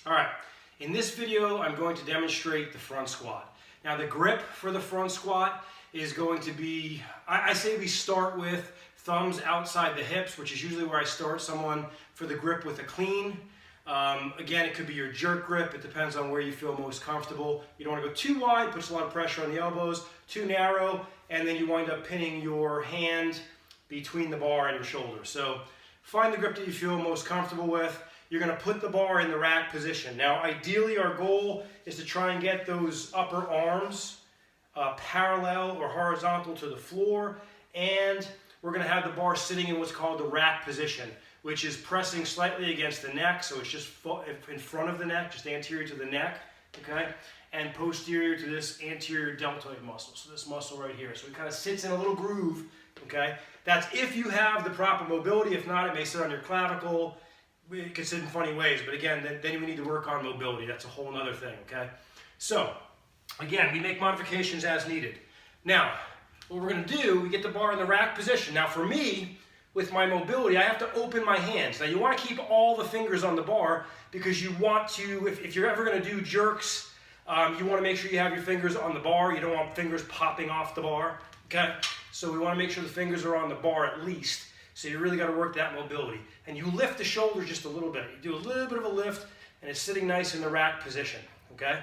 All right, in this video, I'm going to demonstrate the front squat. Now the grip for the front squat is going to be, I say we start with thumbs outside the hips, which is usually where I start someone for the grip with a clean. Again, it could be your jerk grip. It depends on where you feel most comfortable. You don't want to go too wide, puts a lot of pressure on the elbows, too narrow, and then you wind up pinning your hand between the bar and your shoulder. So find the grip that you feel most comfortable with. You're going to put the bar in the rack position. Now, ideally, our goal is to try and get those upper arms parallel or horizontal to the floor, and we're going to have the bar sitting in what's called the rack position, which is pressing slightly against the neck, so it's just in front of the neck, just anterior to the neck, okay, and posterior to this anterior deltoid muscle, so this muscle right here. So it kind of sits in a little groove, okay. That's if you have the proper mobility. If not, it may sit on your clavicle. It can sit in funny ways, but again, then we need to work on mobility. That's a whole other thing, okay? So, again, we make modifications as needed. Now, what we're going to do, we get the bar in the rack position. Now, for me, with my mobility, I have to open my hands. Now, you want to keep all the fingers on the bar because you want to, if you're ever going to do jerks, you want to make sure you have your fingers on the bar. You don't want fingers popping off the bar, okay? So we want to make sure the fingers are on the bar at least. So you really got to work that mobility. And you lift the shoulders just a little bit. You do a little bit of a lift, and it's sitting nice in the rack position, okay?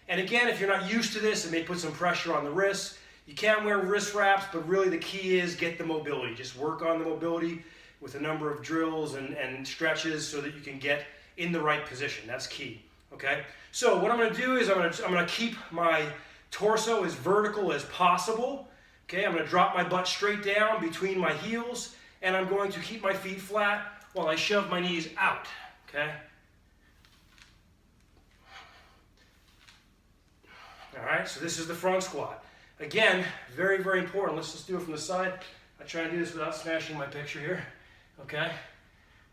And again, if you're not used to this, it may put some pressure on the wrists. You can wear wrist wraps, but really the key is get the mobility. Just work on the mobility with a number of drills and stretches so that you can get in the right position. That's key, okay? So what I'm going to do is I'm going to keep my torso as vertical as possible, okay? I'm going to drop my butt straight down between my heels, and I'm going to keep my feet flat while I shove my knees out, okay? All right, so this is the front squat. Again, very, very important. Let's just do it from the side. I try and do this without smashing my picture here, okay?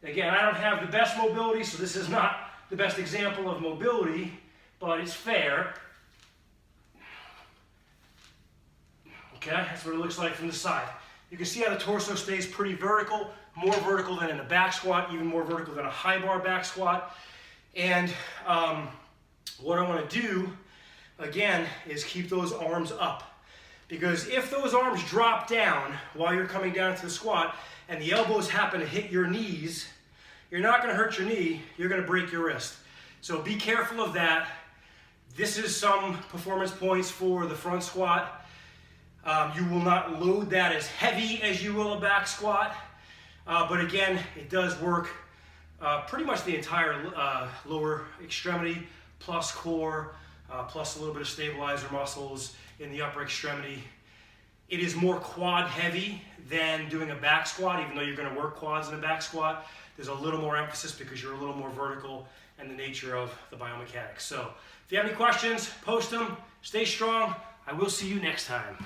Again, I don't have the best mobility, so this is not the best example of mobility, but it's fair. Okay, that's what it looks like from the side. You can see how the torso stays pretty vertical, more vertical than in a back squat, even more vertical than a high bar back squat. And what I want to do, again, is keep those arms up. Because if those arms drop down while you're coming down to the squat and the elbows happen to hit your knees, you're not going to hurt your knee, you're going to break your wrist. So be careful of that. This is some performance points for the front squat. You will not load that as heavy as you will a back squat, but again, it does work pretty much the entire lower extremity, plus core, plus a little bit of stabilizer muscles in the upper extremity. It is more quad heavy than doing a back squat, even though you're going to work quads in a back squat. There's a little more emphasis because you're a little more vertical and the nature of the biomechanics. So if you have any questions, post them. Stay strong. I will see you next time.